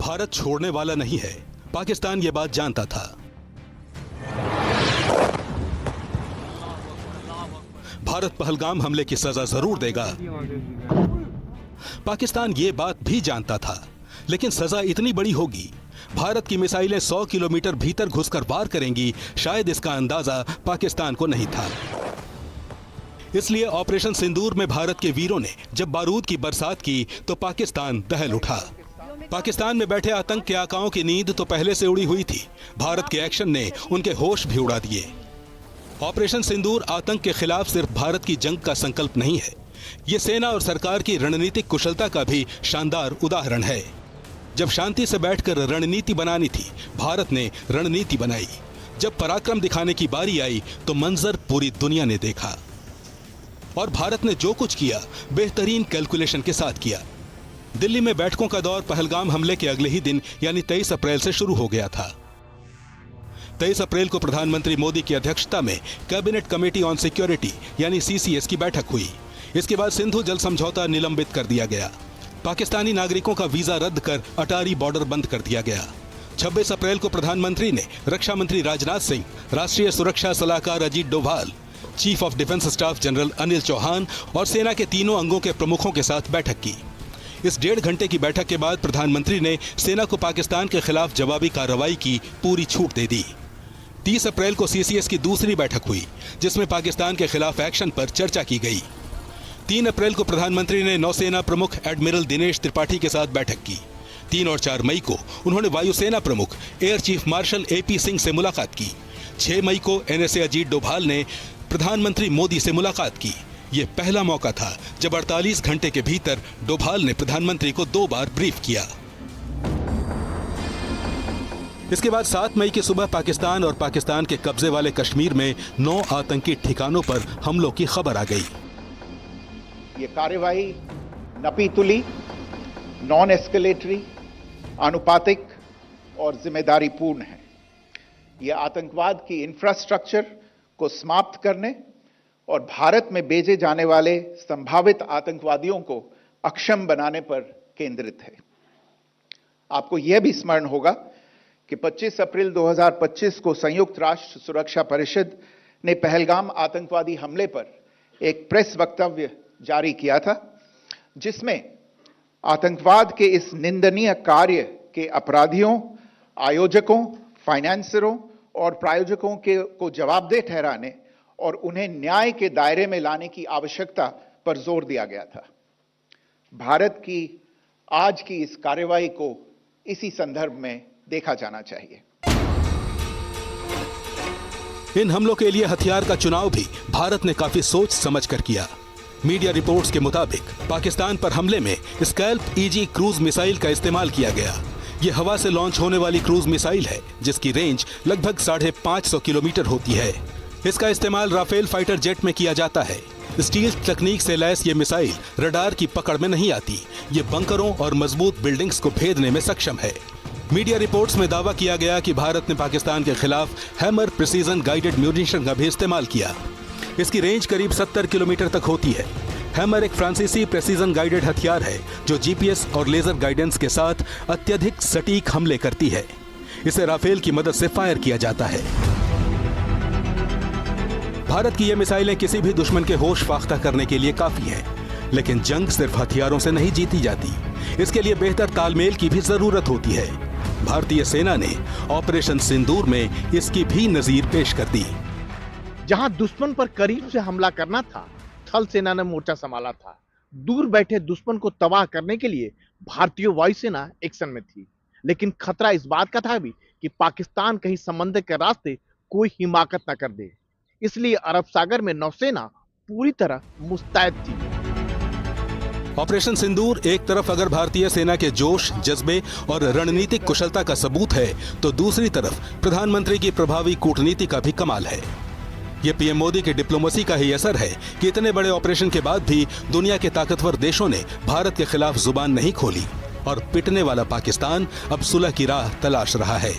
भारत छोड़ने वाला नहीं है, पाकिस्तान ये बात जानता था। भारत पहलगाम हमले की सजा जरूर देगा, पाकिस्तान ये बात भी जानता था, लेकिन सजा इतनी बड़ी होगी, भारत की मिसाइलें 100 किलोमीटर भीतर घुसकर वार करेंगी, शायद इसका अंदाजा पाकिस्तान को नहीं था। इसलिए ऑपरेशन सिंदूर में भारत के वीरों ने जब बारूद की बरसात की तो पाकिस्तान दहल उठा। पाकिस्तान में बैठे आतंक के आकाओं की नींद तो पहले से उड़ी हुई थी, भारत के एक्शन ने उनके होश भी उड़ा दिए। ऑपरेशन सिंदूर आतंक के खिलाफ सिर्फ भारत की जंग का संकल्प नहीं है, ये सेना और सरकार की रणनीतिक कुशलता का भी शानदार उदाहरण है। जब शांति से बैठकर रणनीति बनानी थी, भारत ने रणनीति बनाई। जब पराक्रम दिखाने की बारी आई तो मंजर पूरी दुनिया ने देखा। और भारत ने जो कुछ किया बेहतरीन कैलकुलेशन के साथ किया। दिल्ली में बैठकों का दौर पहलगाम हमले के अगले ही दिन यानी 23 अप्रैल से शुरू हो गया था। 23 अप्रैल को प्रधानमंत्री मोदी की अध्यक्षता में कैबिनेट कमेटी ऑन सिक्योरिटी यानी CCS की बैठक हुई। इसके बाद सिंधु जल समझौता निलंबित कर दिया गया। पाकिस्तानी नागरिकों का वीजा रद्द कर अटारी बॉर्डर बंद कर दिया गया। 26 अप्रैल को प्रधानमंत्री ने रक्षा मंत्री राजनाथ सिंह, राष्ट्रीय सुरक्षा सलाहकार Ajit Doval, chief of defence staff general Anil Chauhan और सेना के तीनों अंगों के प्रमुखों के साथ बैठक की। इस 1.5 घंटे की बैठक के बाद प्रधानमंत्री ने सेना को पाकिस्तान के खिलाफ जवाबी कार्रवाई की पूरी छूट दे दी। 30 अप्रैल को CCS की दूसरी बैठक हुई, जिसमें पाकिस्तान के खिलाफ एक्शन पर चर्चा की गई। 3 अप्रैल को प्रधानमंत्री ने नौसेना प्रमुख एडमिरल दिनेश त्रिपाठी के साथ बैठक की। 3 और 4 मई को उन्होंने वायुसेना प्रमुख air chief marshal AP Singh से मुलाकात की। 6 मई को NSA अजीत डोभाल ने प्रधानमंत्री मोदी से मुलाकात की। यह पहला मौका था जब 48 घंटे के भीतर डोभाल ने प्रधानमंत्री को 2 बार ब्रीफ किया। इसके बाद 7 मई की सुबह पाकिस्तान और पाकिस्तान के कब्जे वाले कश्मीर में 9 आतंकी ठिकानों पर हमलों की खबर आ गई। ये कार्यवाही नपीतुली, नॉन एस्केलेटरी, अनुपातिक और जिम्मेदारीपूर्ण है। यह आतंकवाद की इंफ्रास्ट्रक्चर को समाप्त करने और भारत में भेजे जाने वाले संभावित आतंकवादियों को अक्षम बनाने पर केंद्रित है। आपको यह भी स्मरण होगा कि 25 अप्रैल 2025 को संयुक्त राष्ट्र सुरक्षा परिषद ने पहलगाम आतंकवादी हमले पर एक प्रेस वक्तव्य जारी किया था, जिसमें आतंकवाद के इस निंदनीय कार्य के अपराधियों, आयोजकों, फाइनेंसरों और प्रायोजकों को जवाबदेह ठहराने और उन्हें न्याय के दायरे में लाने की आवश्यकता पर जोर दिया गया था। भारत की आज की इस कार्रवाई को इसी संदर्भ में देखा जाना चाहिए। इन हमलों के लिए हथियार का चुनाव भी भारत ने काफी सोच समझकर किया। मीडिया रिपोर्ट्स के मुताबिक पाकिस्तान पर हमले में स्कैल्प EG क्रूज मिसाइल का इस्तेमाल किया गया। यह हवा से लॉन्च होने वाली क्रूज मिसाइल है, जिसकी रेंज लगभग 550 किलोमीटर होती है। इसका इस्तेमाल राफेल फाइटर जेट में किया जाता है। स्टील तकनीक से लैस ये मिसाइल रडार की पकड़ में नहीं आती। ये बंकरों और मजबूत बिल्डिंग्स को भेदने में सक्षम है। मीडिया रिपोर्ट्स में दावा किया गया कि भारत ने पाकिस्तान के खिलाफ हैमर प्रिसीजन गाइडेड म्यूनिशन का भी इस्तेमाल किया। इसकी रेंज करीब 70 किलोमीटर तक होती है। हैमर एक फ्रांसीसी प्रेसिजन गाइडेड हथियार है जो GPS और लेजर गाइडेंस के साथ अत्यधिक सटीक हमले करती है। इसे राफेल की मदद से फायर किया जाता है। भारत की ये मिसाइलें किसी भी दुश्मन के होश फाख्ता करने के लिए काफी है, लेकिन जंग सिर्फ हथियारों से नहीं जीती जाती। इसके लिए बेहतर तालमेल की भी जरूरत होती है। भारतीय सेना ने ऑपरेशन सिंदूर में इसकी भी नजीर पेश कर दी। जहां दुश्मन पर करीब से हमला करना था, थल सेना ने मोर्चा संभाला था। दूर बैठे दुश्मन को तबाह करने के लिए भारतीय वायुसेना एक्शन में थी, लेकिन खतरा इस बात का था भी कि पाकिस्तान कहीं समंदर के रास्ते कोई हिमाकत न कर दे। इसलिए अरब सागर में नौसेना पूरी तरह मुस्तैद थी। ऑपरेशन सिंदूर एक तरफ अगर भारतीय सेना के जोश, जज्बे और रणनीतिक कुशलता का सबूत है, तो दूसरी तरफ प्रधानमंत्री की प्रभावी कूटनीति का भी कमाल है। ये PM मोदी की डिप्लोमेसी का ही असर है कि इतने बड़े ऑपरेशन के बाद भी दुनिया के ताकतवर देशों ने भारत के खिलाफ जुबान नहीं खोली और पिटने वाला पाकिस्तान अब सुलह की राह तलाश रहा है।